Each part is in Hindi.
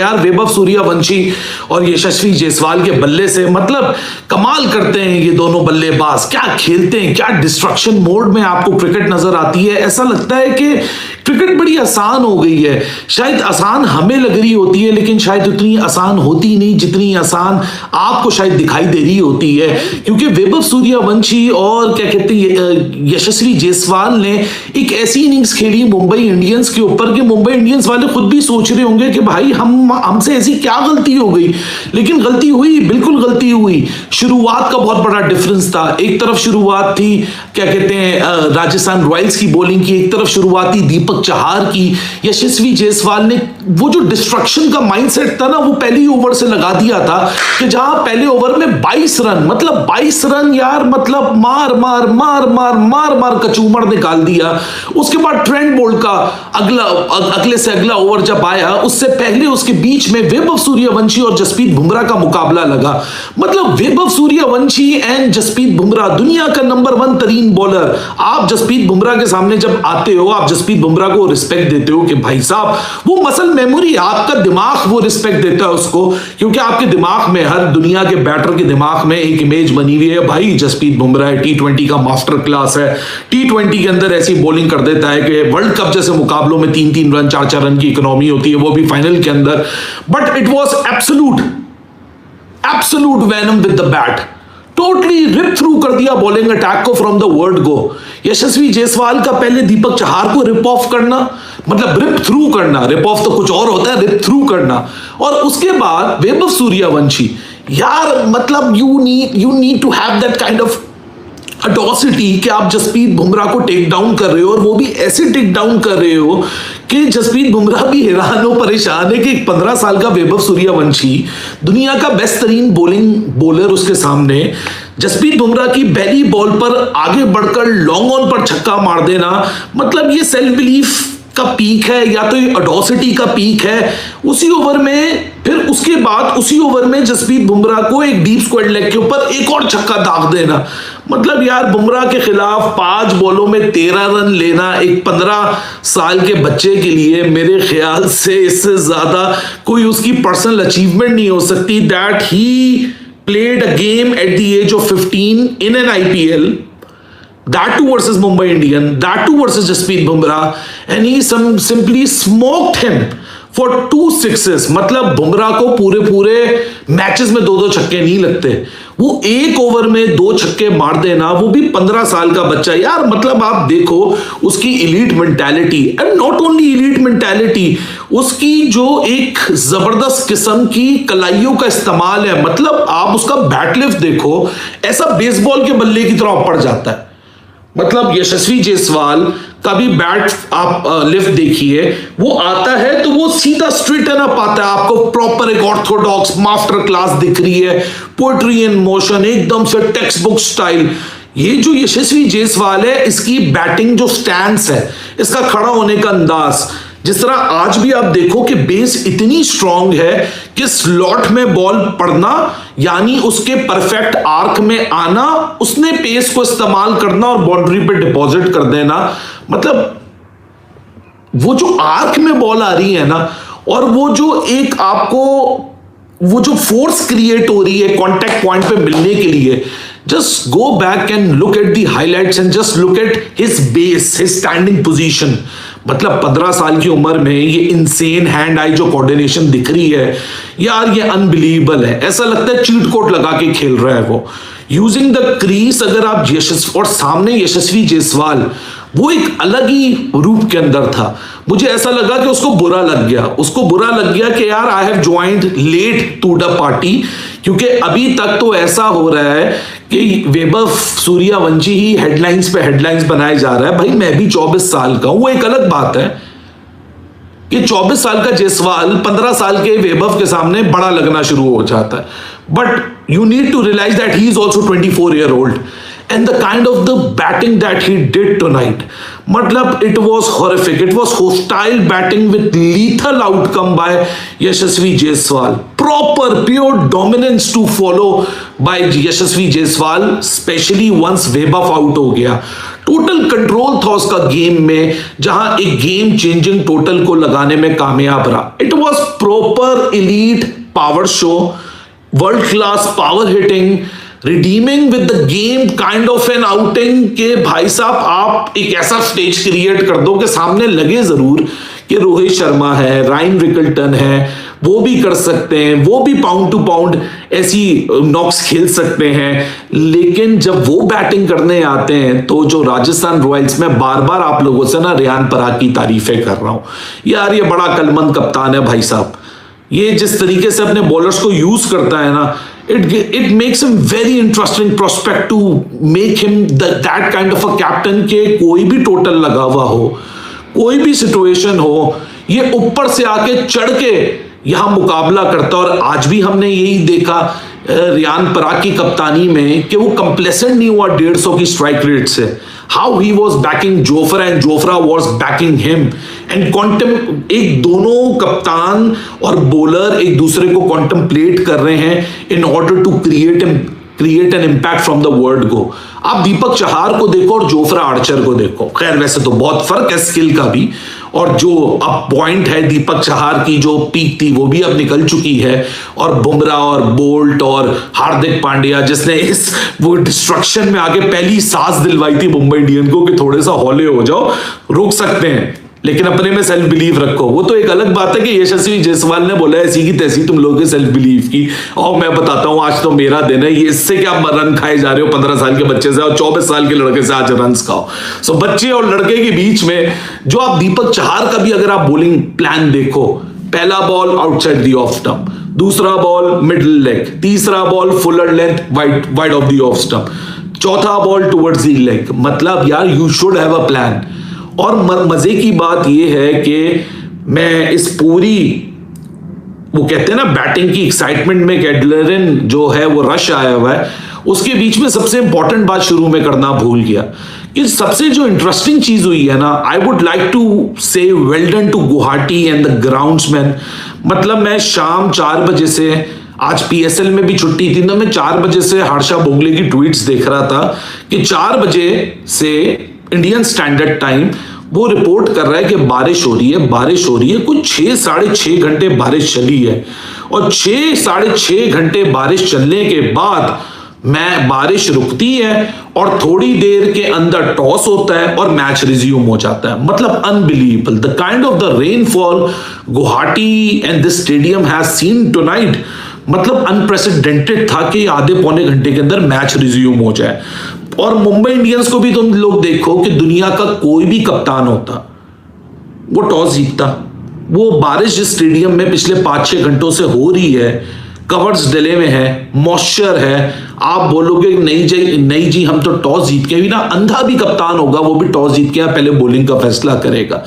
यार वैभव सूर्यवंशी और यशस्वी जायसवाल के बल्ले से मतलब कमाल करते हैं ये दोनों बल्लेबाज। क्या खेलते हैं, क्या डिस्ट्रक्शन मोड में आपको क्रिकेट नजर आती है। ऐसा लगता है कि क्रिकेट बड़ी आसान हो गई है। शायद आसान हमें लग रही होती है लेकिन शायद उतनी आसान होती नहीं जितनी आसान आपको शायद दिखाई दे रही होती है, क्योंकि वैभव सूर्यवंशी और क्या कहते हैं यशस्वी जायसवाल ने एक ऐसी इनिंग्स खेली मुंबई इंडियंस के ऊपर कि मुंबई इंडियंस वाले खुद भी सोच रहे होंगे कि भाई हमसे ऐसी क्या गलती हो गई। लेकिन गलती हुई, बिल्कुल गलती हुई। शुरुआत का बहुत बड़ा डिफरेंस था। एक तरफ शुरुआत थी क्या कहते हैं राजस्थान रॉयल्स की बॉलिंग की, एक तरफ शुरुआत थी दीपक चहार की। यशस्वी जायसवाल ने वो जो डिस्ट्रक्शन का माइंडसेट था ना वो पहली ओवर से लगा दिया था कि जहां पहले ओवर में 22 रन, मतलब 22 रन यार, मतलब मार मार मार मार मार मार कचूमर निकाल दिया। उसके बाद ट्रेंट बोल्ट का अगले से अगला ओवर जब आया उससे पहले उसके बीच में वैभव सूर्यवंशी और जसप्रीत बुमराह का मुकाबला लगा। मतलब वैभव सूर्यवंशी एंड जसप्रीत बुमराह, दुनिया का नंबर 1 तरीन बॉलर। आप जसप्रीत बुमराह के सामने जब आते हो, आप जसप्रीत बुमराह को रिस्पेक्ट देते हो कि भाई साहब वो मसल मेमोरी, आपका दिमाग वो रिस्पेक्ट देता है उसको, क्योंकि आपके दिमाग में, हर दुनिया के बैटर के दिमाग में एक इमेज बनी हुई है भाई जसप्रीत बुमराह T20 का मास्टर क्लास है। T20 के अंदर ऐसी बॉलिंग कर देता है कि वर्ल्ड कप जैसे मुकाबलों में 3-3 रन 4-4 रन की इकोनॉमी होती है, वो भी फाइनल के अंदर। But it was absolute venom with the bat. Totally rip through कर दिया बॉलिंग अटैक को from the word go. Yashasvi Jaiswal का पहले दीपक चहार को रिप ऑफ करना, मतलब रिप थ्रू करना, रिप ऑफ तो कुछ और होता है, रिप थ्रू करना। और उसके बाद वैभव सूर्यवंशी, यार मतलब you need to have that kind of audacity कि आप जसप्रीत बुमराह को टेक डाउन कर रहे हो, और वो भी ऐसे टेक डाउन कर रहे हो कि जसप्रीत बुमराह भी हैरान हो, परेशान है कि 15 साल का वैभव सूर्यवंशी, दुनिया का बेस्ट तरीन बॉलर उसके सामने, जसप्रीत बुमराह की पहली बॉल पर आगे बढ़कर लॉन्ग ऑन पर छक्का मार देना, मतलब ये सेल्फ बिलीफ का पीक है या तो ये अडोसिटी का पीक है। उसी ओवर में, फिर उसके बाद उसी ओवर में जसप्रीत बुमराह को एक डीप स्क्वायर लेग के ऊपर एक और छक्का दाग देना। मतलब यार बुमराह के खिलाफ 5 बॉलों में 13 रन लेना एक 15 साल के बच्चे के लिए, मेरे ख्याल से इससे ज्यादा कोई उसकी पर्सनल अचीवमेंट नहीं हो सकती। That he played a game at the age of 15 in an IPL, that too versus Mumbai Indian, that too versus Jasprit Bumrah, and he simply smoked him for 2 sixes। मतलब बुमराह को पूरे मैचेस में 2-2 छक्के नहीं लगते, वो एक ओवर में 2 छक्के मार देना, वो भी 15 साल का बच्चा। यार मतलब आप देखो उसकी elite mentality, and not only elite mentality, उसकी जो एक जबरदस्त किस्म की कलाइयों का इस्तेमाल है। मतलब आप उसका बैट लिफ्ट देखो, ऐसा बेसबॉल के बल्ले की तरह पड़ जाता है। मतलब यशस्वी जायसवाल का भी बैट आप लिफ्ट देखिए, वो आता है तो वो सीधा स्ट्रेट एंड अप आता है, आपको प्रॉपर एक ऑर्थोडॉक्स मास्टर क्लास दिख रही है, पोएट्री इन मोशन, एकदम से टेक्स्ट बुक स्टाइल। ये जो यशस्वी जायसवाल है, इसकी बैटिंग जो स्टैंस है, इसका खड़ा होने का अंदाज, जिस तरह आज भी आप देखो कि बेस इतनी स्ट्रांग है कि स्लॉट में बॉल पड़ना यानी उसके परफेक्ट आर्क में आना, उसने पेस को इस्तेमाल करना और बाउंड्री पे डिपॉजिट कर देना। मतलब वो जो आर्क में बॉल आ रही है ना, और वो जो एक आपको वो जो फोर्स क्रिएट हो रही है कॉन्टैक्ट पॉइंट पे मिलने के लिए, just go back and look at the highlights and just look at his base, his standing position. मतलब 15 साल की उम्र में ये इनसेन हैंड आई जो कोऑर्डिनेशन दिख रही है यार, ये अनबिलीवेबल है। ऐसा लगता है चीट कोड लगा के खेल रहा है वो, यूजिंग द क्रीज। अगर आप और सामने यशस्वी जायसवाल, वो एक अलग ही रूप के अंदर था। मुझे ऐसा लगा कि उसको बुरा लग गया कि यार I have joined late to the party, क्योंकि अभी तक तो ऐसा हो रहा है कि वैभव सूर्यवंशी ही हेडलाइंस पे हेडलाइंस बनाए जा रहा है। भाई मैं भी 24 साल का हूं, वो एक अलग बात है कि 24 साल का जायसवाल 15 साल के वैभव के सामने बड़ा लगना शुरू हो जाता है। But you need to realise that he is also 24 year old, and the kind of the batting that he did tonight, matlab it was horrific, it was hostile batting with lethal outcome by Yashasvi Jaiswal, proper pure dominance to follow by Yashasvi Jaiswal, especially once Vaibhav out हो गया। टोटल कंट्रोल था उसका गेम में, जहां एक गेम चेंजिंग टोटल को लगाने में कामयाब रहा। It was proper elite power show, world class power hitting, redeeming with the game kind of an outing के भाई साहब आप एक ऐसा स्टेज क्रिएट कर दो कि सामने लगे जरूर कि रोहित शर्मा है, रायन रिकल्टन है, वो भी कर सकते हैं, वो भी पाउंड टू पाउंड ऐसी नॉक्स खेल सकते हैं, लेकिन जब वो बैटिंग करने आते हैं तो जो राजस्थान रॉयल्स में बार बार आप लोगों से ना रियान पराग की तारीफें कर रहा हूं यार, ये बड़ा कलमंद कप्तान है भाई साहब। ये जिस तरीके से अपने बॉलर्स को यूज करता है ना, it makes him very interesting prospect to make him that kind of a captain के कोई भी टोटल लगा हुआ हो, कोई भी सिचुएशन हो, ये ऊपर से आके चढ़ के यहां मुकाबला करता। और आज भी हमने यही देखा रियान पराग की कप्तानी में कि वो कंप्लेसेंट नहीं हुआ 150 की स्ट्राइक रेट से। How he was banking Jofra and Jofra was banking him and एक दोनों कप्तान और बॉलर एक दूसरे को कॉन्टेम्पलेट कर रहे हैं in order to create an impact from the word go. आप दीपक चहार को देखो और जोफ्रा आर्चर को देखो, खैर वैसे तो बहुत फर्क है स्किल का भी, और जो अब पॉइंट है दीपक चहार की जो पीक थी वो भी अब निकल चुकी है, और बुमराह और बोल्ट और हार्दिक पांड्या जिसने इस वो डिस्ट्रक्शन में आगे पहली सांस दिलवाई थी मुंबई इंडियन को कि थोड़े सा हौले हो जाओ, रुक सकते हैं, लेकिन अपने में सेल्फ बिलीव रखो। वो तो एक अलग बात है कि यशस्वी जायसवाल ने बोला ऐसी की तैसी तुम लोगों के सेल्फ बिलीव की, और मैं बताता हूं आज तो मेरा दिन है, ये इससे क्या रन खाए जा रहे हो 15 साल के बच्चे से और 24 साल के लड़के से आज रन खाओ। सो बच्चे और लड़के के बीच में जो आप दीपक चहार का भी अगर आप बॉलिंग प्लान देखो, पहला ball outside the off stump, दूसरा बॉल मिडिल लेग, तीसरा ball Fuller length wide of the off stump, चौथा बॉल टुवर्ड्स द लेग। मतलब यार you should have a plan. और मजे की बात यह है कि मैं इस पूरी वो कहते हैं ना बैटिंग की एक्साइटमेंट में एड्रेनलिन जो है वो रश आया हुआ है, उसके बीच में सबसे इंपॉर्टेंट बात शुरू में करना भूल गया कि सबसे जो इंटरेस्टिंग चीज हुई है ना, I would like to say well done to Guwahati and the groundsman. मतलब मैं शाम 4 बजे से, आज पीएसएल में भी छुट्टी थी, तो मैं 4 बजे से हर्षा भोगले की ट्वीट्स देख रहा था कि 4 बजे से इंडियन स्टैंडर्ड टाइम वो रिपोर्ट कर रहा है कि बारिश हो रही है, कुछ 6-6.5 घंटे बारिश चली है, और 6-6.5 घंटे बारिश चलने के बाद बारिश रुकती है और थोड़ी देर के अंदर टॉस होता है और मैच रिज्यूम हो जाता है। मतलब unbelievable the kind of the rainfall Guwahati and this stadium has seen tonight. मतलब अनप्रेसिडेंटेड था कि आधे पौने घंटे के अंदर मैच रिज्यूम हो जाए। और मुंबई इंडियंस को भी तुम लोग देखो कि दुनिया का कोई भी कप्तान होता वो टॉस जीतता। वो बारिश जिस स्टेडियम में पिछले 5-6 घंटों से हो रही है, कवर्स डले में है, मॉइस्चर है, आप बोलोगे नहीं जी हम तो टॉस जीत के भी ना, अंधा भी कप्तान होगा वो भी टॉस जीत के पहले बॉलिंग का फैसला करेगा।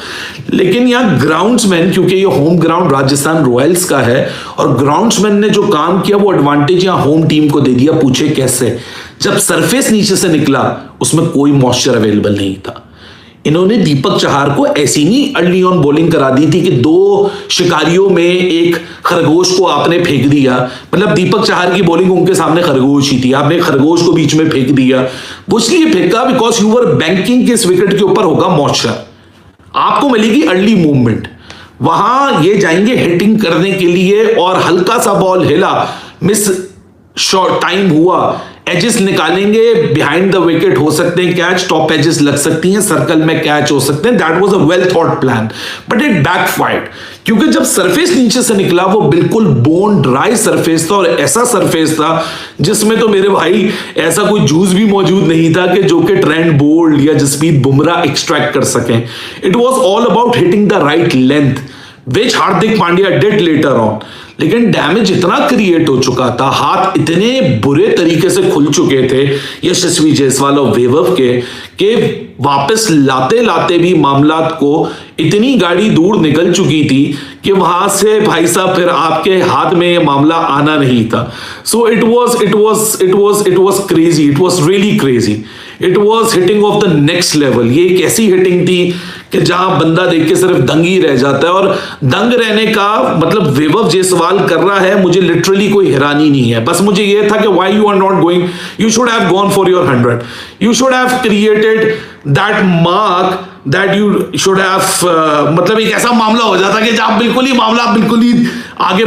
लेकिन यहाँ ग्राउंड्समैन, क्योंकि ये होम ग्राउंड राजस्थान रॉयल्स का है और ग्राउंड्समैन ने जो काम किया वो एडवांटेज यहाँ होम टीम को दे दिया। पूछे कैसे? जब सरफेस नीचे से निकला उसमें कोई मॉइस्चर अवेलेबल नहीं था। इन्होंने दीपक चहार को ऐसी नहीं अर्ली ऑन बॉलिंग करा दी थी कि 2 शिकारियों में एक खरगोश को आपने फेंक दिया। मतलब दीपक चहार की बॉलिंग उनके सामने खरगोश ही थी, आपने खरगोश को बीच में फेंक दिया। वो इसलिए फेंका बिकॉज यू वर बैंकिंग के इस विकेट के ऊपर होगा मॉइस्चर, आपको मिलेगी अर्ली मूवमेंट। वहां ये जाएंगे हिटिंग करने के लिए और हल्का सा बॉल हिला, मिस शॉर्ट टाइम हुआ, एजेस निकालेंगे, बिहाइंड द विकेट हो सकते हैं कैच, टॉप एजेस लग सकती हैं, सर्कल में कैच हो सकते हैं। That was a well thought plan but it backfired, क्योंकि जब सरफेस नीचे से निकला वो बिल्कुल बोन ड्राई सरफेस था और ऐसा सरफेस था जिसमें तो मेरे भाई ऐसा कोई जूस भी मौजूद नहीं था कि जो कि ट्रेंट बोल्ट या जसप्रीत बुमराह एक्सट्रैक्ट कर सकें। It was all about hitting the right length which Hardik Pandya did later on. लेकिन डैमेज इतना क्रिएट हो चुका था, हाथ इतने बुरे तरीके से खुल चुके थे यशस्वी जायसवाल और वैभव के वापस लाते लाते भी मामलात को इतनी गाड़ी दूर निकल चुकी थी कि वहां से भाई साहब फिर आपके हाथ में ये मामला आना नहीं था। So it was crazy, it was really crazy, it was hitting of the next level. ये एक ऐसी हिटिंग थी कि जहां बंदा देख के सिर्फ दंग ही रह जाता है, और दंग रहने का मतलब वैभव जायसवाल कर रहा है, मुझे लिटरली कोई हैरानी नहीं है। बस मुझे ये था कि why you are not going, you should have gone for your 100, you should have created that mark that you should have, मतलब एक ऐसा मामला हो जाता कि जब बिल्कुल ही आगे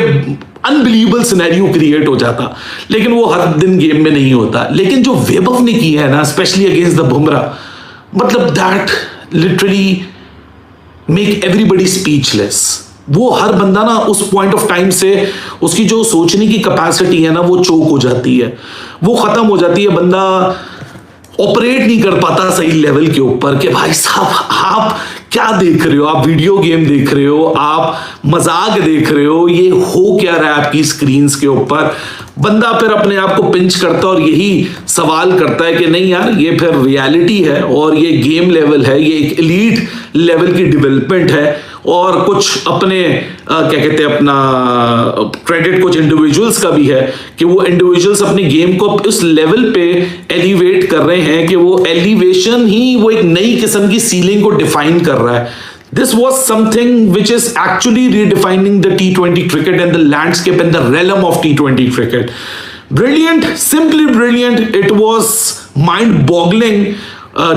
अनबिलीवेबल सिनेरियो क्रिएट हो जाता, लेकिन वो हर दिन गेम में नहीं होता। लेकिन जो वैभव ने किया है ना, स्पेशली अगेंस्ट द बुमराह, मतलब that literally make everybody speechless. वो हर बंदा ना उस पॉइंट ऑफ टाइम से उसकी जो सोचने की कैपेसिटी है ना, वो चोक हो जाती है, वो खत्म हो जाती है। बंदा ऑपरेट नहीं कर पाता सही लेवल के ऊपर कि भाई साहब आप क्या देख रहे हो, आप वीडियो गेम देख रहे हो, आप मजाक देख रहे हो, ये हो क्या रहा है आपकी स्क्रीन्स के ऊपर। बंदा फिर अपने आप को पिंच करता है और यही सवाल करता है कि नहीं यार, ये फिर रियलिटी है और ये गेम लेवल है, ये एक एलीट लेवल की डेवलपमेंट है। और कुछ अपने क्या कहते हैं, अपना क्रेडिट कुछ इंडिविजुअल्स का भी है कि वो इंडिविजुअल्स अपने गेम को उस लेवल पे एलिवेट कर रहे हैं कि वो एलिवेशन ही वो एक नई किस्म की सीलिंग को डिफाइन कर रहा है। This was something which is actually redefining the T20 cricket and the landscape and the realm of T20 cricket. Brilliant, simply brilliant. It was mind-boggling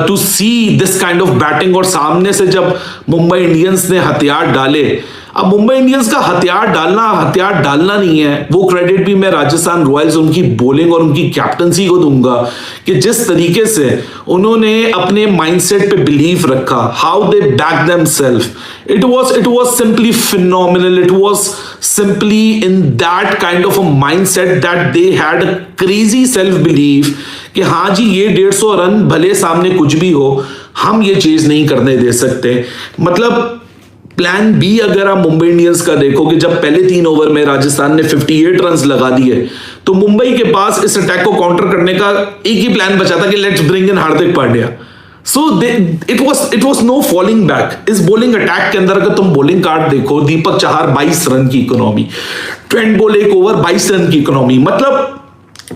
to see this kind of batting. और सामने से जब मुंबई इंडियंस ने हथियार डाले, अब मुंबई इंडियंस का हथियार डालना नहीं है, वो क्रेडिट भी मैं राजस्थान रॉयल्स उनकी बॉलिंग और उनकी कैप्टनसी को दूंगा कि जिस तरीके से उन्होंने अपने माइंडसेट पे बिलीव रखा, how they back themselves, it was simply phenomenal. It was simply in that kind of a mindset that they had a crazy self belief कि हाँ जी, ये 150 रन भले सामने कुछ भी हो, हम ये चीज नहीं करने दे सकते। मतलब प्लान बी अगर आप मुंबई इंडियंस का देखो कि जब पहले 3 ओवर में राजस्थान ने 58 रन्स लगा दिए, तो मुंबई के पास इस अटैक को काउंटर करने का एक ही प्लान बचा था कि let's bring in Hardik Pandya. So it was no falling back. इस बॉलिंग अटैक के अंदर अगर तुम बॉलिंग कार्ड देखो, दीपक चहार 22 रन की economy, Trent Boult 1 over 22 run की इकोनॉमी। मतलब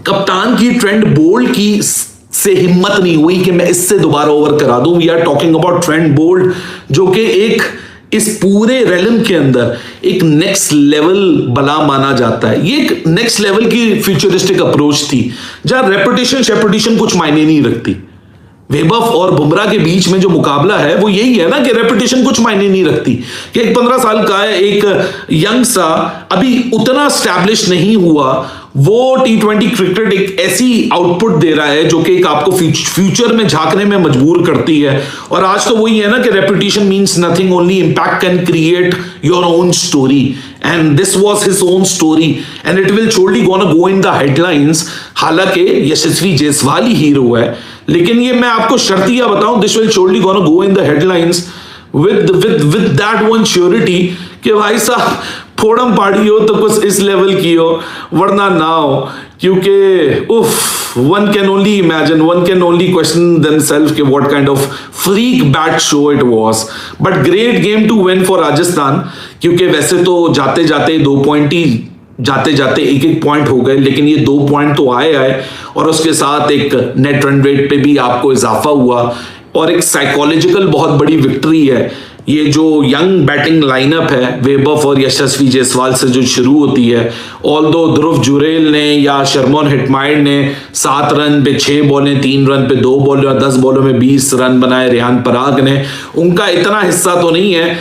कप्तान की ट्रेंट बोल्ट की से हिम्मत नहीं हुई कि मैं इससे दोबारा ओवर करा दूं। We are talking about Trent Boult जो कि एक इस पूरे रेलम के अंदर एक नेक्स्ट लेवल बला माना जाता है। ये एक नेक्स्ट लेवल की फ्यूचरिस्टिक अप्रोच थी जहां रेपुटेशन कुछ मायने नहीं रखती। वैभव और बुमराह के बीच में जो मुकाबला है वो यही है ना कि रेपुटेशन कुछ मायने नहीं रखती कि एक 15 साल का है, एक यंग सा अभी उतना स्टैब्लिश नहीं हुआ, वो T20 क्रिकेट एक ऐसी आउटपुट दे रहा है जो कि एक आपको फ्यूचर में झांकने में मजबूर करती है। और आज तो वही है ना कि reputation means nothing, only impact can create your own story, and this was his own story and it will surely gonna go in the headlines। हालांकि यशस्वी जायसवाल ही हीरो है, लेकिन ये मैं आपको शर्तिया बताऊं, this will surely gonna go in the headlines with that one surety कि भाई साहब फोड़म पाड़ी हो तो कुछ इस लेवल की हो, वरना ना हो। क्योंकि उफ, one can only imagine, one can only question themselves कि what kind of freak bat show it was, but great game to win for Rajasthan. क्योंकि वैसे तो जाते जाते 2 पॉइंट ही जाते जाते एक पॉइंट हो गए, लेकिन ये 2 पॉइंट तो आए और उसके साथ एक नेट रन रेट पे भी आपको इजाफा हुआ और एक साइकोलॉजिकल बहुत बड़ी विक्ट्री है। ये जो यंग बैटिंग लाइनअप है वैभव और यशस्वी जायसवाल से जो शुरू होती है, ऑल्दो ध्रुव जुरेल ने या शर्मन हिटमायर ने 7 रन पे 6 बॉलें, 3 रन पे 2 बॉलें, 10 बॉलों में 20 रन बनाए रेहान पराग ने। उनका इतना हिस्सा तो नहीं है,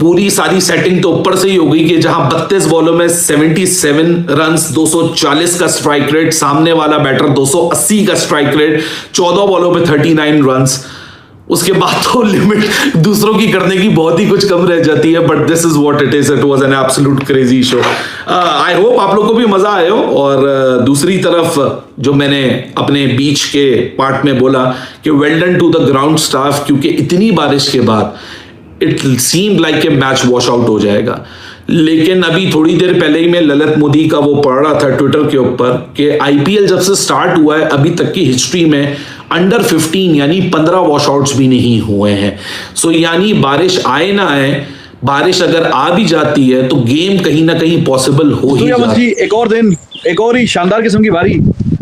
पूरी सारी सेटिंग तो ऊपर से ही हो गई कि जहां 32 बॉलों में 77 रन्स, 240 का स्ट्राइक रेट, सामने वाला बैटर 280 का स्ट्राइक रेट, 14 बॉलों में 39 रन्स। उसके बाद तो लिमिट दूसरों की करने की बहुत ही कुछ कम रह जाती है, but this is what it is. It was an absolute crazy show. I hope आप लोग को भी मजा आया हो। और दूसरी तरफ जो मैंने अपने बीच के पार्ट में बोला कि well done to the ground staff, क्योंकि इतनी बारिश के बाद इट सीम्ड लाइक कि मैच वॉश आउट हो जाएगा। लेकिन अभी थोड़ी देर पहले ही मैं ललित मोदी का वो पढ़ रहा था ट्विटर के ऊपर कि आईपीएल जब से स्टार्ट हुआ है अभी तक की हिस्ट्री में अंडर 15 यानी 15 वॉशआउट्स भी नहीं हुए हैं। सो यानी बारिश आए ना आए, बारिश अगर आ भी जाती है तो गेम कहीं ना कहीं पॉसिबल हो ही जाता है। एक और दिन, एक और ही शानदार किस्म की बारी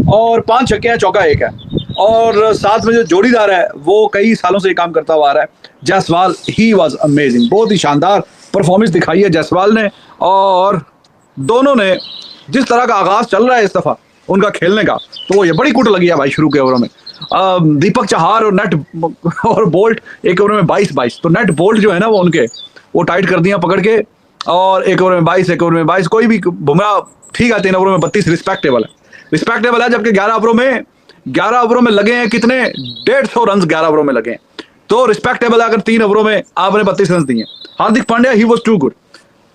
और 5 छक्के हैं, चौका 1 है और साथ में जो जोड़ीदार है वो कई सालों से ये काम करता हुआ आ रहा है, जायसवाल। ही वाज अमेजिंग, बहुत ही शानदार परफॉर्मेंस दिखाई है जायसवाल ने। और दोनों ने जिस तरह का आगाज चल रहा है इस दफा उनका खेलने का, तो वो ये बड़ी कुट लगी है भाई शुरू के ओवरों में। दीपक चहार और नेट और बोल्ट एक ओवर में 22-22, तो नेट बोल्ट जो है ना वो टाइट कर दिया पकड़ के, और एक ओवर में 22, एक ओवर में 22, कोई भी बुमराह ठीक है, 3 ओवरों में 32 रिस्पेक्टेबल है, जबकि 11 ओवरों में लगे हैं कितने 150 रन 11 ओवरों में लगे हैं, तो रिस्पेक्टेबल है अगर 3 ओवरों में आपने 32 रन दिए। Hardik Pandya he was too good,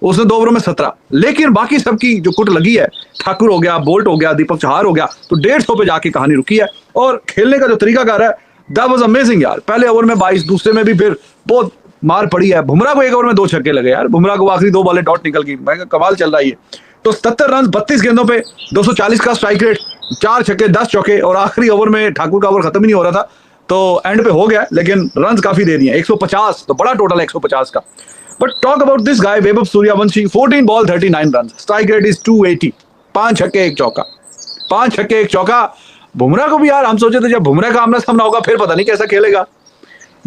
उसने 2 ओवरों में 17, लेकिन बाकी सबकी जो कुट लगी है, ठाकुर हो गया, बोल्ट हो गया, दीपक चहार हो गया, तो 150 पे जाके कहानी रुकी है। और खेलने का जो तरीकाकार है दैट वाज अमेजिंग यार। पहले ओवर में 22, दूसरे में भी फिर बहुत मार पड़ी है। बुमराह को एक ओवर में 2 छक्के लगे यार, बुमराह को आखिरी 2 बॉलें डॉट निकल गई, मैं कमाल चल रहा है ये। तो 77 रन 32 गेंदों पे 240 का स्ट्राइक रेट, 4 छक्के 10 चौके, और आखिरी ओवर में ठाकुर का ओवर खत्म ही नहीं हो रहा था, तो एंड पे हो गया, लेकिन रन काफी दे दिए 150, तो बड़ा टोटल है 150 का। But talk about this guy Vaibhav Suryavanshi, 14 ball 39 run, strike rate is 280, 5 छक्के 1 चौका, 5 छक्के 1 चौका। बुमराह को भी यार हम सोचे थे जब बुमराह का आमना सामना होगा फिर पता नहीं कैसा खेलेगा,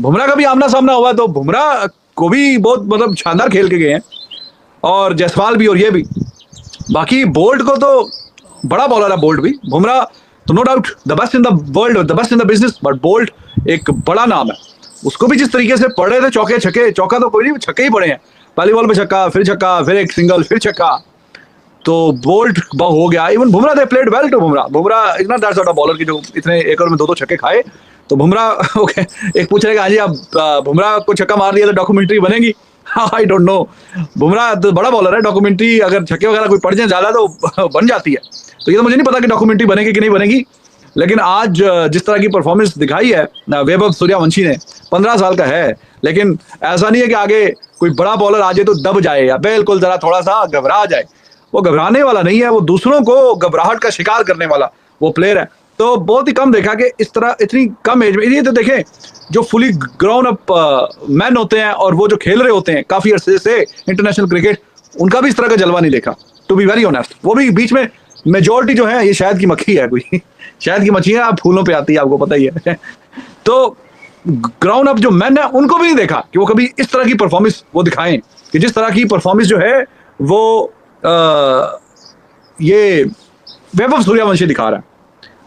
बुमराह का भी आमना सामना हुआ तो बुमराह को भी बहुत मतलब शानदार खेल के गए हैं, और जायसवाल भी और ये भी। बाकी बोल्ट को तो बड़ा बॉलर है बोल्ट भी, बुमराह तो no doubt the best in the world, the best in the business, but Boult एक बड़ा नाम है, उसको भी जिस तरीके से पड़े थे चौके छक्के, चौका तो कोई नहीं, छक्के ही पड़े हैं, पहली बॉल पे छक्का, फिर एक सिंगल, फिर छक्का, तो बोल्ट हो गया। Even Bumrah they played well too Bumrah is not that sort of bowler की जो इतने एक ओवर में 2-2 छक्के खाए, तो बुमराह ओके। एक पूछ रहे हाँ जी आप बुमराह को छक्का मार दिया तो डॉक्यूमेंट्री बनेगी, आई डोंट नो, बुमराह तो बड़ा बॉलर है, डॉक्यूमेंट्री अगर छक्के वगैरह कोई पड़ जाए ज्यादा तो बन जाती है, तो ये तो मुझे नहीं पता कि डॉक्यूमेंट्री बनेगी कि नहीं बनेगी। लेकिन आज जिस तरह की परफॉर्मेंस दिखाई है वैभव सूर्यवंशी ने, 15 साल का है, लेकिन ऐसा नहीं है कि आगे कोई बड़ा बॉलर आ जाए तो दब जाए या बिल्कुल जरा थोड़ा सा घबरा जाए, वो घबराने वाला नहीं है, वो दूसरों को घबराहट का शिकार करने वाला वो प्लेयर है। तो बहुत ही कम देखा कि इस तरह इतनी कम एज में, ये तो देखें जो फुली ग्राउंड अप मैन होते हैं और वो जो खेल रहे होते हैं काफी अरसे से इंटरनेशनल क्रिकेट, उनका भी इस तरह का जलवा नहीं देखा, टू बी वेरी ऑनेस्ट। वो भी बीच में मेजोरिटी जो है ये शहद की मक्खी है, कोई शहद की मच्छी है, आप फूलों पे आती है, आपको पता ही है। तो ग्राउंड अप जो मैन है उनको भी नहीं देखा कि वो कभी इस तरह की परफॉर्मेंस वो दिखाएं, कि जिस तरह की परफॉर्मेंस जो है वो ये वैभव सूर्यवंशी दिखा रहा है।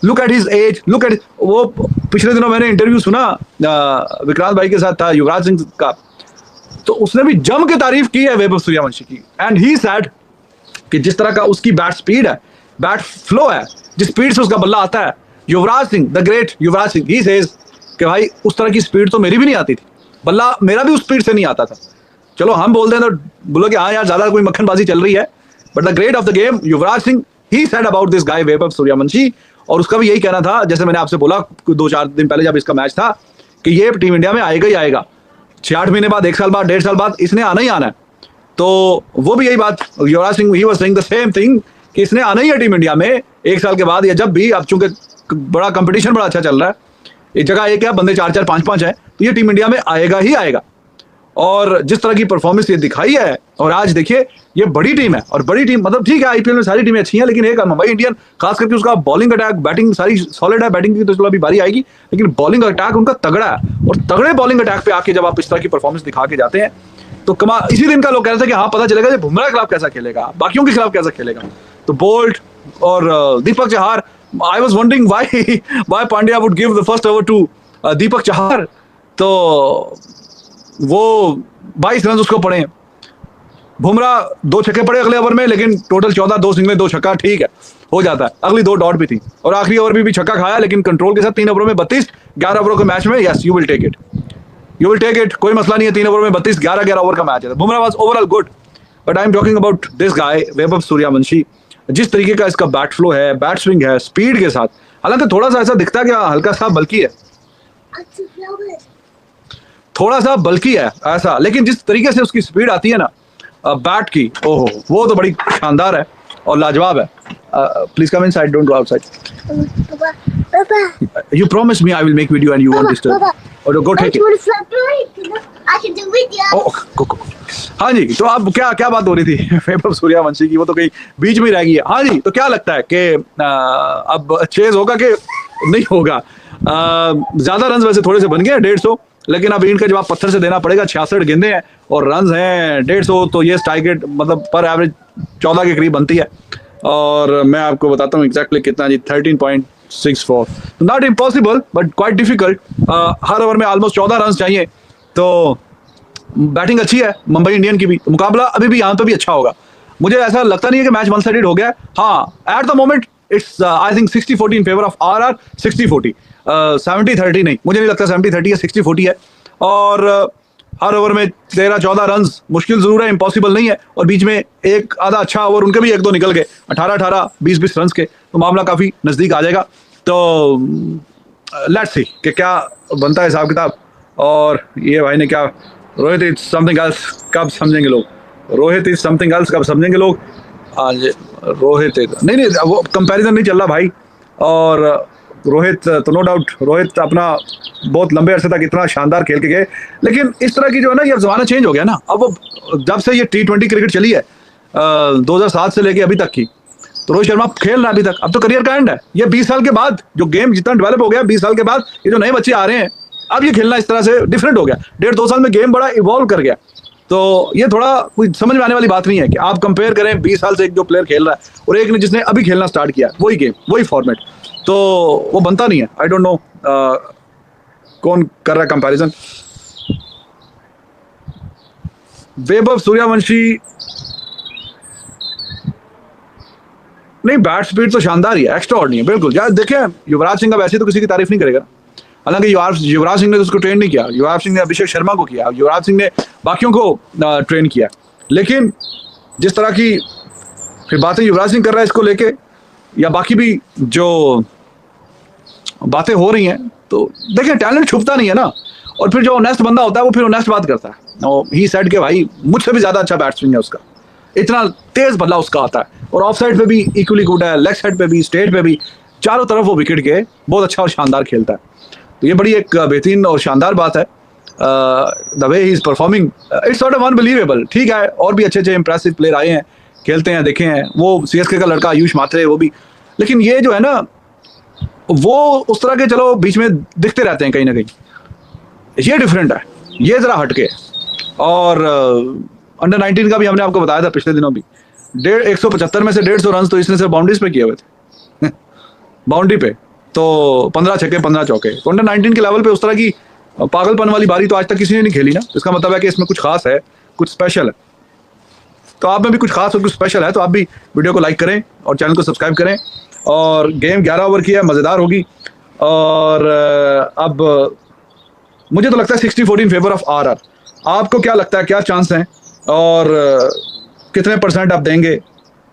Look at his age, look at, वो पिछले दिनों मैंने इंटरव्यू सुना विक्रांत भाई के साथ था, युवराज सिंह का, तो उसने भी जम के तारीफ की है वैभव सूर्यवंशी की, एंड ही सेड कि जिस तरह का उसकी बैट स्पीड है, बैट फ्लो है, जिस स्पीड से उसका बल्ला आता है, Yuvraj Singh the great Yuvraj Singh he says कि भाई उस तरह की स्पीड तो मेरी भी नहीं आती थी, बल्ला मेरा भी उस स्पीड से नहीं आता था। चलो हम बोलते हैं तो बोलो कि हाँ यार ज्यादा कोई मक्खनबाजी चल रही है, but the great of the game Yuvraj Singh he said about this guy Vaibhav Suryavanshi, और उसका भी यही कहना था, जैसे मैंने आपसे बोला 2-4 दिन पहले जब इसका मैच था, कि ये टीम इंडिया में आएगा ही आएगा, 6-8 महीने बाद, 1 साल बाद, 1.5 साल बाद इसने आना ही आना है। तो वो भी यही बात Yuvraj Singh he was saying the same thing कि इसने आना ही है टीम इंडिया में 1 साल के बाद या जब भी, अब चूंकि बड़ा कंपटीशन बड़ा अच्छा चल रहा है, एक जगह एक है बंदे 4-4 5-5 है, तो ये टीम इंडिया में आएगा ही आएगा। और जिस तरह की परफॉर्मेंस ये दिखाई है, और आज देखिए ये बड़ी टीम है, और बड़ी टीम मतलब ठीक है आईपीएल में सारी टीमें अच्छी हैं, लेकिन एक मुंबई इंडियन खास करके उसका बॉलिंग अटैक, बैटिंग सारी सॉलिड है, बैटिंग की तो चलो अभी बारी आएगी, लेकिन बॉलिंग अटैक उनका तगड़ा है, और तगड़े बॉलिंग अटैक पे आके जब आप इस तरह की परफॉर्मेंस दिखा के जाते हैं तो इसी दिन का लोग कह रहे थे कि हाँ पता चलेगा कि बुमराह के खिलाफ कैसा खेलेगा, बाकियों के खिलाफ कैसा खेलेगा। तो बोल्ट और Deepak Chahar, I was wondering why Pandya would give the first over to Deepak Chahar, तो वो 22 रन उसको पड़े, बुमराह 2 छक्के पड़े अगले ओवर में, लेकिन टोटल 14, 2 सिंगल 2 छक्का, ठीक है हो जाता है। अगली 2 डॉट भी थी, और आखिरी ओवर भी छक्का खाया, लेकिन कंट्रोल के साथ 3 ओवरों में 32, 11 ओवरों के मैच में, yes you will take it, you will take it, कोई मसला नहीं है। 3 ओवर में 32, 11 ओवर का मैच है। Bumrah was overall good, but I am talking about this guy Vaibhav Suryavanshi, जिस तरीके का इसका बैट फ्लो है, बैट स्विंग है, स्पीड के साथ, हालांकि थोड़ा सा ऐसा दिखता है कि हल्का सा बल्कि है, थोड़ा सा बल्कि है ऐसा, लेकिन जिस तरीके से उसकी स्पीड आती है ना बैट की, ओहो वो तो बड़ी शानदार है और लाजवाब है। Please come inside, don't go outside, you promise me I will make video and you won't disturb, और गो टेक इट, गो। हाँ जी, तो अब क्या बात हो रही थी वैभव सूर्यवंशी की, वो तो कहीं बीच में ही रह गई है। हाँ जी, तो क्या लगता है कि अब चेज होगा कि नहीं होगा? ज्यादा रन वैसे थोड़े से बन गए 150, लेकिन अब इनका जवाब पत्थर से देना पड़ेगा। 66 गेंदे हैं और रन हैं 150, तो ये स्ट्राइक रेट मतलब पर एवरेज 14 के करीब बनती है। और मैं आपको बताता हूँ एग्जैक्टली कितना जी, 6-4, not impossible but quite difficult. Her over में ऑलमोस्ट 14 रन चाहिए, तो बैटिंग अच्छी है मुंबई इंडियन की भी, तो मुकाबला अभी भी यहाँ पे भी अच्छा होगा। मुझे ऐसा लगता नहीं है कि मैच वन साइडेड हो गया है। हाँ, at the moment it's I think 60-40 in favour of RR, 60-40, 70-30 नहीं, मुझे नहीं लगता 70-30 है, 60-40 है। और हर ओवर में 13-14 रन मुश्किल जरूर है, इम्पॉसिबल नहीं है। और बीच में एक आधा अच्छा ओवर उनके भी एक दो निकल गए, 18-18, 20-20 रन के, तो मामला काफ़ी नज़दीक आ जाएगा। तो लेट्स सी कि क्या बनता है हिसाब किताब। और ये भाई ने क्या, रोहित इज समथिंग एल्स, कब समझेंगे लोग? रोहित इज समथिंग एल्स, कब समझेंगे लोग? आज रोहित नहीं, वो कंपैरिजन नहीं चल रहा भाई। और रोहित तो नो डाउट, रोहित अपना बहुत लंबे अरसे तक इतना शानदार खेल के गए, लेकिन इस तरह की जो है ना, ये ज़माना चेंज हो गया ना। अब वो जब से ये T20 क्रिकेट चली है 2007 से लेके अभी तक की, तो रोहित शर्मा खेल रहा है अभी तक। अब तो करियर का एंड है। ये 20 साल के बाद जो गेम जितना डेवलप हो गया, 20 साल के बाद ये जो नए बच्चे आ रहे हैं, अब ये खेलना इस तरह से डिफरेंट हो गया। 1.5-2 साल में गेम बड़ा इवॉल्व कर गया। तो ये थोड़ा कोई समझ में आने वाली बात नहीं है कि आप कंपेयर करें 20 साल से एक जो प्लेयर खेल रहा है और एक ने जिसने अभी खेलना स्टार्ट किया, वही गेम, वही फॉर्मेट, तो वो बनता नहीं है। आई डोंट नो कौन कर रहा है कंपैरिजन। वैभव सूर्यवंशी, नहीं, बैट स्पीड तो शानदार ही है, एक्स्ट्रा ऑर्डिनरी है बिल्कुल। यार देखें, युवराज सिंह का वैसे तो किसी की तारीफ नहीं करेगा, हालांकि युवराज सिंह ने तो उसको ट्रेन नहीं किया, युवराज सिंह ने अभिषेक शर्मा को किया, युवराज सिंह ने बाकियों को ट्रेन किया। लेकिन जिस तरह की फिर बातें युवराज सिंह कर रहा है इसको लेके, या बाकी भी जो बातें हो रही हैं, तो देखिए टैलेंट छुपता नहीं है ना। और फिर जो ऑनेस्ट बंदा होता है वो फिर ऑनेस्ट बात करता है। ही सेड के भाई मुझसे भी ज़्यादा अच्छा बैट्समैन है उसका, इतना तेज़ बल्ला उसका आता है, और ऑफ साइड पे भी इक्वली गुड है, लेग साइड पे भी, स्टेट पे भी, चारों तरफ वो विकेट के बहुत अच्छा और शानदार खेलता है। तो ये बड़ी एक बेहतरीन और शानदार बात है। The way he is performing, it's sort of unbelievable. ठीक है, और भी अच्छे अच्छे इंप्रेसिव प्लेयर आए हैं, खेलते हैं, देखे हैं, वो CSK का लड़का आयुष मात्रे, वो भी। लेकिन ये जो है ना, वो उस तरह के चलो बीच में दिखते रहते हैं कहीं ना कहीं, ये डिफरेंट है, ये ज़रा हटके। और अंडर 19 का भी हमने आपको बताया था पिछले दिनों भी, 175 में से 150 रन तो इसने सिर्फ बाउंड्रीज पे किए हुए थे बाउंड्री पे, तो 15 छक्के 15 चौके। तो अंडर 19 के लेवल पे उस तरह की पागलपन वाली बारी तो आज तक किसी ने नहीं खेली ना। इसका मतलब है कि इसमें कुछ खास है, कुछ स्पेशल है। तो आप में भी कुछ खास और कुछ स्पेशल है, तो आप भी वीडियो को लाइक करें और चैनल को सब्सक्राइब करें। और गेम 11 ओवर की है, मज़ेदार होगी। और अब मुझे तो लगता है 60-40 फेवर ऑफ आरआर। आपको क्या लगता है, क्या चांस हैं और कितने % आप देंगे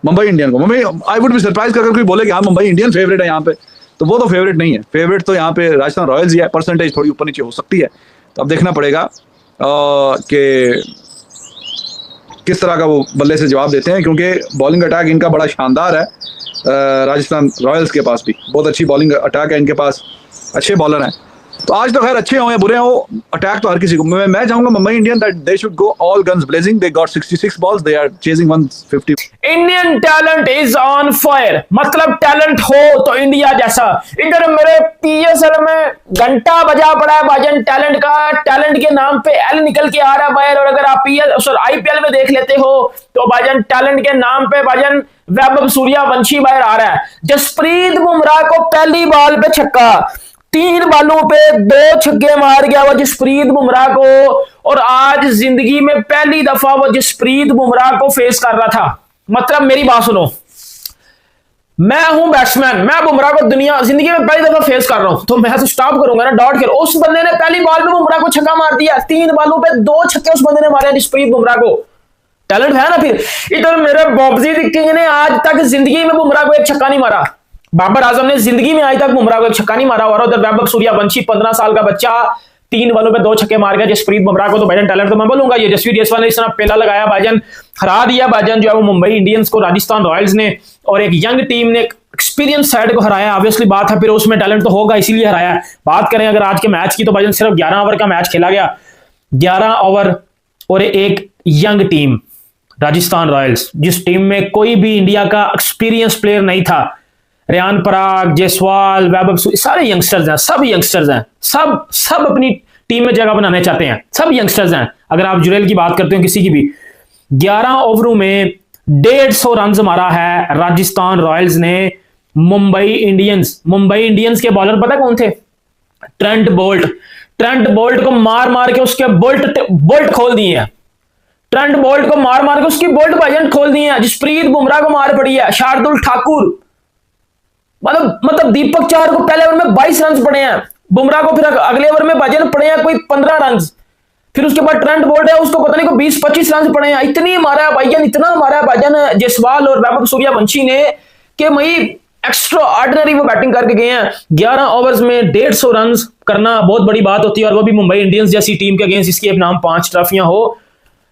मुंबई इंडियन को? Mumbai, I would be surprise अगर कोई बोले कि हाँ मुंबई इंडियन फेवरेट है यहाँ पे, तो वो तो फेवरेट नहीं है। फेवरेट तो यहाँ पे राजस्थान रॉयल्स ही है। परसेंटेज थोड़ी ऊपर नीचे हो सकती है, तो अब देखना पड़ेगा कि किस तरह का वो बल्ले से जवाब देते हैं, क्योंकि बॉलिंग अटैक इनका बड़ा शानदार है। राजस्थान रॉयल्स के पास भी बहुत अच्छी बॉलिंग अटैक है, इनके पास अच्छे बॉलर हैं। तो आज तो खैर अच्छे हो या बुरे हो, अटैक तो हर किसी को। मैं चाहूंगा Mumbai Indian that they should go all guns blazing. They got 66 balls, they are chasing 150। Indian talent is on fire, मतलब टैलेंट हो तो इंडिया जैसा। इधर मेरे PSL में घंटा बजा पड़ा है भाईजान टैलेंट का, टैलेंट के नाम पे L निकल के आ रहा है बाहर। और अगर आप IPL में देख लेते हो तो भाईजान टैलेंट के नाम पे भाईजान वैभव सूर्यवंशी बाहर आ रहा है। जसप्रीत बुमराह को पहली बॉल पे छक्का, 3 बालों पे 2 छक्के मार गया वो जसप्रीत बुमराह को। और आज जिंदगी में पहली दफा वो जसप्रीत बुमराह को फेस कर रहा था। मतलब मेरी बात सुनो, मैं हूं बैट्समैन, मैं बुमराह को दुनिया जिंदगी में पहली दफा फेस कर रहा हूं, तो मैं तो स्टॉप करूंगा ना, डॉट खेल। उस बंदे ने पहली बॉल पे बुमराह को छक्का मार दिया, 3 बालों पे 2 छक्के उस बंदे ने मारे जसप्रीत बुमराह को। टैलेंट है ना। फिर इधर मेरे बॉब्जी किंग ने आज तक जिंदगी में बुमराह को एक छक्का नहीं मारा। बाबर आजम ने जिंदगी में आज तक बुमराह को एक छक्का नहीं मारा। और उधर वैभव सूर्यवंशी 15 साल का बच्चा 3 बालों पे 2 छक्के मार गया जसप्रीत बुमराह को। तो भाईजान टैलेंट तो मैं बोलूंगा। ये जसवीर जायसवाल ने इस तरह पेला लगाया भाईजान, हरा दिया भाईजान जो है वो मुंबई इंडियंस को, राजस्थान रॉयल्स ने। और एक यंग टीम ने एक्सपीरियंस साइड को हराया। ऑब्वियसली बात है, फिर उसमें टैलेंट तो होगा, इसीलिए हराया। बात करें अगर आज के मैच की, तो भाईजान सिर्फ 11 ओवर का मैच खेला गया। 11 ओवर और एक यंग टीम राजस्थान रॉयल्स, जिस टीम में कोई भी इंडिया का एक्सपीरियंस प्लेयर नहीं था। रेयान पराग, जायसवाल, वैभव, सारे यंगस्टर्स हैं, सब यंगस्टर्स हैं, सब अपनी टीम में जगह बनाने चाहते हैं, सब यंगस्टर्स हैं। अगर आप जुरेल की बात करते हो, किसी की भी, 11 ओवरों में 150 रन मारा है राजस्थान रॉयल्स ने। मुंबई इंडियंस के बॉलर पता कौन थे? ट्रेंट बोल्ट को मार मार के उसके बोल्ट खोल दिए हैं। ट्रेंट बोल्ट को मार मार के उसकी बोल्ट भाईजान खोल दिए हैं। जसप्रीत बुमराह को मार पड़ी है। शार्दुल ठाकुर मतलब दीपक चहर को पहले ओवर में 22 रन पड़े हैं, बुमराह को फिर अगले ओवर में भाईजान पड़े हैं कोई 15 रन, फिर उसके बाद ट्रेंट बोल्ट है उसको पता नहीं को 20-25 रन पड़े हैं। इतनी मारा है भाईजान, इतना मारा है भाईजान जायसवाल और वैभव सूर्यवंशी ने कि भाई एक्स्ट्रा ऑर्डिनरी वो बैटिंग करके गए हैं। 11 ओवर्स में 150 रन करना बहुत बड़ी बात होती है, और वो भी मुंबई इंडियंस जैसी टीम के अगेंस्ट जिसके नाम 5 ट्रॉफियां हो।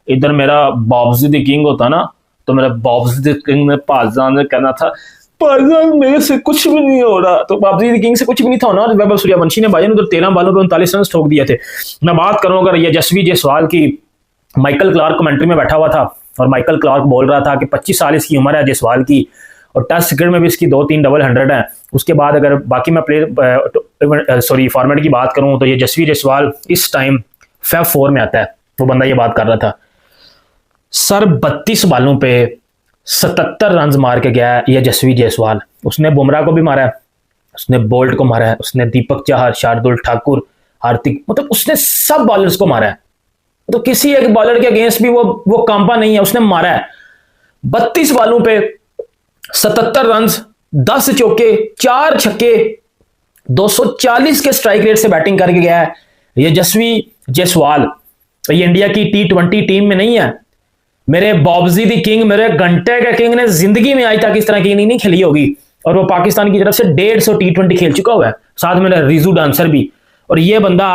इधर मेरा बॉब्जी द किंग होता ना, तो मेरा बॉब्जी द किंग ने पाकिस्तान ने कहना था पाकिस्तान मेरे से कुछ भी नहीं हो रहा, तो बॉब्जी द किंग से कुछ भी नहीं था ना। वैभव सूर्यवंशी ने भाईजान उधर 13 बॉलों पे 39 रन ठोक दिए थे। मैं बात करूं अगर यशस्वी जायसवाल की, माइकल क्लार्क कमेंट्री में बैठा हुआ था और माइकल क्लार्क बोल रहा था कि 25 साल इसकी उम्र है जायसवाल की, और टेस्ट क्रिकेट में भी इसकी 2-3 डबल 100 है। उसके बाद अगर बाकी मैं फॉर्मेट की बात करूं तो ये यशस्वी जायसवाल इस टाइम Fab 4 में आता है। वो बंदा ये बात कर रहा था सर 32 बालों पे 77 रन मार के गया है ये यशस्वी जायसवाल। उसने बुमराह को भी मारा है, उसने बोल्ट को मारा है, उसने दीपक चहर, शार्दुल ठाकुर, हार्दिक, मतलब उसने सब बॉलर्स को मारा है। तो किसी एक बॉलर के अगेंस्ट भी वो कांपा नहीं है, उसने मारा है। 32 बालों पे 77 रन, 10 चौके, 4 छक्के, 240 के स्ट्राइक रेट से बैटिंग करके गया है ये यशस्वी जायसवाल। तो ये इंडिया की T20 टीम में नहीं है। मेरे बॉब्जी दी किंग, मेरे घंटे के किंग ने जिंदगी में आज तक इस तरह की इनिंग नहीं खेली होगी, और वो पाकिस्तान की तरफ से 150 T20 खेल चुका हुआ है, साथ में मेरा रिजू डांसर भी। और ये बंदा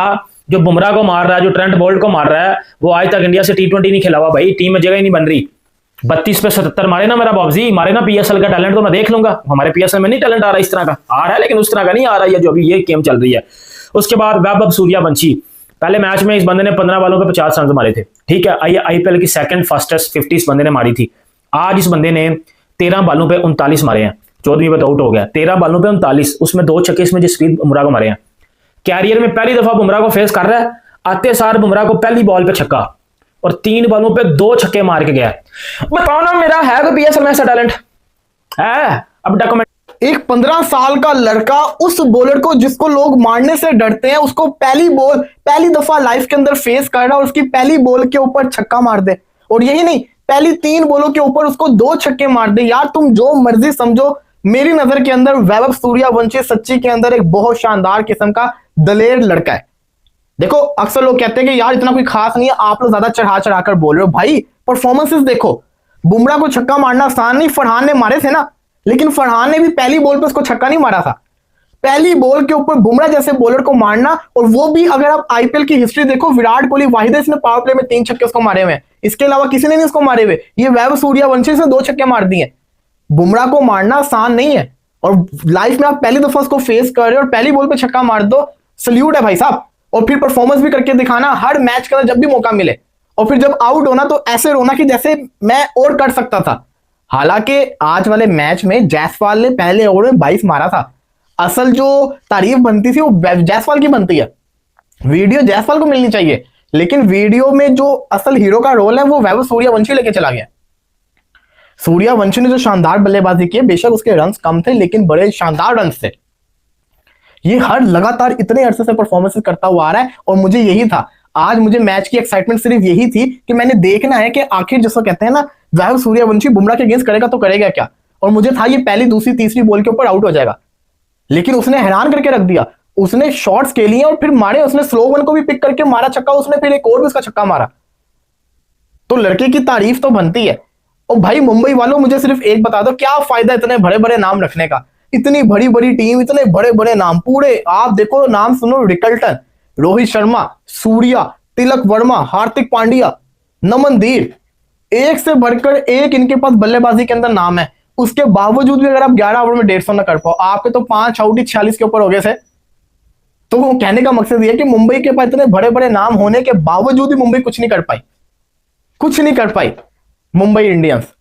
जो बुमराह को मार रहा है, जो ट्रेंट बोल्ट को मार रहा है, वो आज तक इंडिया से T20 नहीं खेला हुआ भाई, टीम में जगह ही नहीं बन रही। 32 पे 77 मारे ना मेरा बॉब्जी, मारे ना PSL का टैलेंट तो मैं देख लूंगा। हमारे PSL में नहीं टैलेंट आ रहा, इस तरह का आ रहा है लेकिन उस तरह का नहीं आ रहा है जो अभी ये गेम चल रही है। उसके बाद वैभव सूर्यवंशी, पहले मैच में इस बंदे ने 15 बालों पे 50 रन मारे थे, ठीक है। IPL की सेकंड फास्टेस्ट 50 इस बंदे ने मारी थी। आज इस बंदे ने 13 बालों पे 39 मारे हैं, 14वीं पे आउट हो गया। 13 बालों पे 39, उसमें 2 छक्के इसमें जसप्रीत बुमराह को मारे हैं। कैरियर में पहली दफा बुमराह को फेस कर रहा है, आते सार बुमराह को पहली बॉल पे छक्का और 3 बालों पे 2 छक्के मार के गया। बताओ ना मेरा है कोई PSL में ऐसा टैलेंट है? अब डॉक्यूमेंट एक 15 साल का लड़का उस बॉलर को जिसको लोग मारने से डरते हैं, उसको पहली दफा लाइफ के अंदर फेस कर रहा है और उसकी पहली बॉल के ऊपर छक्का मार दे, और यही नहीं पहली 3 बॉलों के ऊपर उसको 2 छक्के मार दे। यार तुम जो मर्जी समझो, मेरी नजर के अंदर वैभव सूर्यवंशी सच्ची के अंदर एक बहुत शानदार किस्म का दलेर लड़का है। देखो अक्सर लोग कहते हैं कि यार इतना कोई खास नहीं है, आप लोग ज्यादा चढ़ा कर बोल रहे हो। भाई परफॉर्मेंसेस देखो, बुमराह को छक्का मारना आसान नहीं, फरहान ने मारे थे ना, लेकिन फरहान ने भी पहली बॉल पे उसको छक्का नहीं मारा था। पहली बॉल के ऊपर बुमराह जैसे बॉलर को मारना, और वो भी अगर आप IPL की हिस्ट्री देखो, विराट कोहली वाहिद इसने पावर प्ले में 3 छक्के उसको मारे हुए हैं, इसके अलावा किसी ने नहीं उसको मारे हुए। ये वैभव सूर्यवंशी से 2 छक्के मार दिए। बुमराह को मारना आसान नहीं है, और लाइफ में आप पहली दफा उसको फेस कर रहे हो और पहली बॉल पे छक्का मार दो, सल्यूट है भाई साहब। और फिर परफॉर्मेंस भी करके दिखाना हर मैच के अंदर जब भी मौका मिले, और फिर जब आउट होना तो ऐसे रोना कि जैसे मैं और कर सकता था। हालांकि आज वाले मैच में जायसवाल ने पहले ओवर में 22 मारा था। असल जो तारीफ बनती थी वो जायसवाल की बनती है, वीडियो जायसवाल को मिलनी चाहिए, लेकिन वीडियो में जो असल हीरो का रोल है वो वैभव सूर्यवंशी लेके चला गया। सूर्यवंशी ने जो शानदार बल्लेबाजी की, बेशक उसके रन्स कम थे लेकिन बड़े शानदार रन्स थे। ये हर लगातार इतने अरसे से परफॉर्मेंसेस करता हुआ आ रहा है, और मुझे यही था, आज मुझे मैच की एक्साइटमेंट सिर्फ यही थी कि मैंने देखना है कि आखिर जिसको कहते हैं ना वैभव सूर्यवंशी बुमराह के अगेंस्ट करेगा तो करेगा क्या। और मुझे था ये पहली, दूसरी, तीसरी बॉल के ऊपर आउट हो जाएगा, लेकिन उसने हैरान करके रख दिया। उसने शॉट्स के लिए और फिर मारे, उसने स्लो वन को भी पिक करके मारा छक्का, उसने फिर एक और भी उसका छक्का मारा। तो लड़के की तारीफ तो बनती है। और भाई मुंबई वालों, मुझे सिर्फ एक बता दो, क्या फायदा इतने बड़े बड़े नाम रखने का, इतनी बड़ी बड़ी टीम, इतने बड़े बड़े नाम, पूरे आप देखो नाम सुनो, रिकल्टन, रोहित शर्मा, सूर्या, तिलक वर्मा, हार्दिक पांड्या, नमनदीप, एक से बढ़कर एक इनके पास बल्लेबाजी के अंदर नाम है। उसके बावजूद भी अगर आप 11 ओवर में 150 ना कर पाओ, आपके तो 5 आउट ही 46 के ऊपर हो गए थे। तो कहने का मकसद यह कि मुंबई के पास इतने बड़े बड़े नाम होने के बावजूद भी मुंबई कुछ नहीं कर पाई, कुछ नहीं कर पाई मुंबई इंडियंस।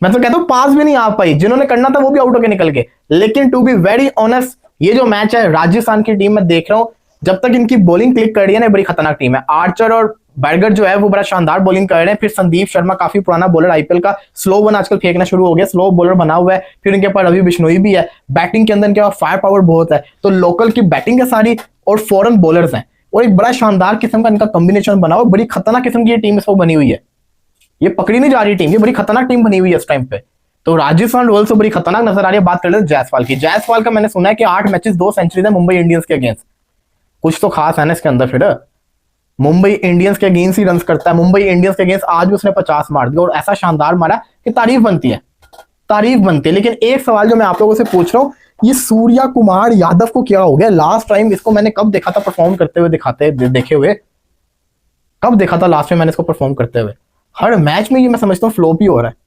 मैं तो कहता हूं पास भी नहीं आ पाई, जिन्होंने करना था वो भी आउट होकर निकल गए। लेकिन टू बी वेरी ऑनेस्ट, ये जो मैच है राजस्थान की टीम में देख रहा हूं, जब तक इनकी बॉलिंग क्लिक कर रही है ना, बड़ी खतरनाक टीम है। आर्चर और बर्गर जो है वो बड़ा शानदार बॉलिंग कर रहे हैं। फिर संदीप शर्मा काफी पुराना बॉलर, आईपीएल का स्लो वन आजकल फेंकना शुरू हो गया, स्लो बॉलर बना हुआ है। फिर इनके पास रवि बिश्नोई भी है। बैटिंग के अंदर इनके पास फायर पावर बहुत है। तो लोकल की बैटिंग है सारी और फॉरेन बॉलर्स हैं और एक बड़ा शानदार किस्म का इनका कॉम्बिनेशन बना हुआ। बड़ी खतरनाक किस्म की ये टीम इस वक्त बनी हुई है। ये पकड़ी नहीं जा रही टीम, ये बड़ी खतरनाक टीम बनी हुई है इस टाइम पे। तो राजस्थान रॉयल्स से बड़ी खतरनाक नजर आ रही है। बात कर रहे हैं जायसवाल की। जायसवाल का मैंने सुना है कि 8 मैचेस 2 सेंचुरी है मुंबई इंडियंस के अगेंस्ट। कुछ तो खास है ना इसके अंदर। फिर मुंबई इंडियंस के अगेंस्ट ही रन करता है। मुंबई इंडियंस के अगेंस्ट आज भी उसने 50 मार दिया और ऐसा शानदार मारा कि तारीफ बनती है, तारीफ बनती है। लेकिन एक सवाल जो मैं आप लोगों से पूछ रहा हूं, ये सूर्या कुमार यादव को क्या हो गया? लास्ट टाइम इसको मैंने कब देखा था परफॉर्म करते हुए, देखे हुए कब देखा था लास्ट टाइम मैंने इसको परफॉर्म करते हुए? हर मैच में ये मैं समझता हूँ फ्लॉप ही हो रहा है।